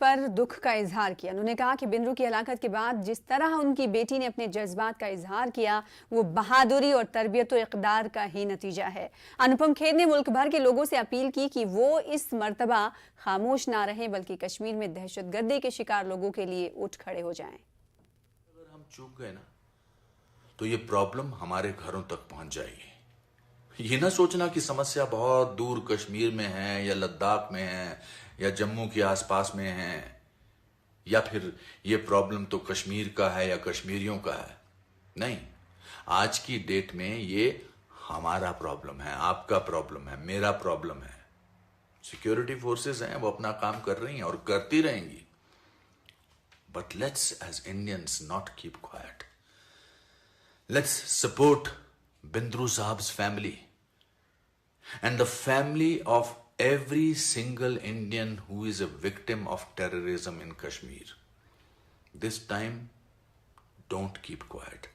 पर दुख का इजहार किया। उन्होंने कहा कि बिंद्रू की हलाकत के बाद जिस तरह उनकी बेटी ने अपने जज्बात का इजहार किया वो बहादुरी और तरबियत और इक़दार का ही नतीजा है। अनुपम खेर ने मुल्क भर के लोगों से अपील की कि वो इस मर्तबा खामोश ना रहें बल्कि कश्मीर में दहशतगर्दी के शिकार लोगों के लिए उठ खड़े हो जाएं। अगर हम चूक गए ना तो ये प्रॉब्लम हमारे घरों तक पहुंच जाएगी। ये ना सोचना कि समस्या बहुत दूर कश्मीर में है या लद्दाख में है या जम्मू के आसपास में है या फिर ये प्रॉब्लम तो कश्मीर का है या कश्मीरियों का है। नहीं, आज की डेट में ये हमारा प्रॉब्लम है, आपका प्रॉब्लम है, मेरा प्रॉब्लम है। सिक्योरिटी फोर्सेस हैं, वो अपना काम कर रही हैं और करती रहेंगी। But let's as Indians not keep quiet. Let's support Bindru Sahab's family and the family of every single Indian who is a victim of terrorism in Kashmir. This time, don't keep quiet.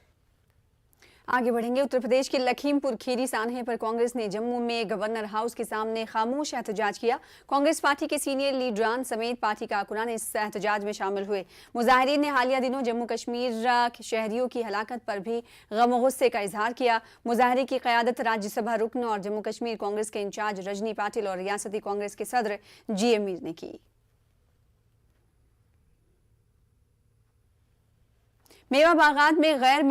आगे बढ़ेंगे। उत्तर प्रदेश के लखीमपुर खीरी सान्हे पर कांग्रेस ने जम्मू में governor house के सामने खामोश एहतजाज किया। कांग्रेस पार्टी के सीनियर लीडरान समेत पार्टी कारकुनान इस एहतजाज में शामिल हुए। मुजाहिरीन ने हालिया दिनों जम्मू कश्मीर शहरियों की हलाकत पर भी गम गुस्से का इजहार किया। मुजाहिरी की क़यादत राज्यसभा रुकन और जम्मू कश्मीर कांग्रेस के इंचार्ज रजनी पाटिल और रियासती कांग्रेस के सदर GA मीर ने की। मेवा बागात में गैर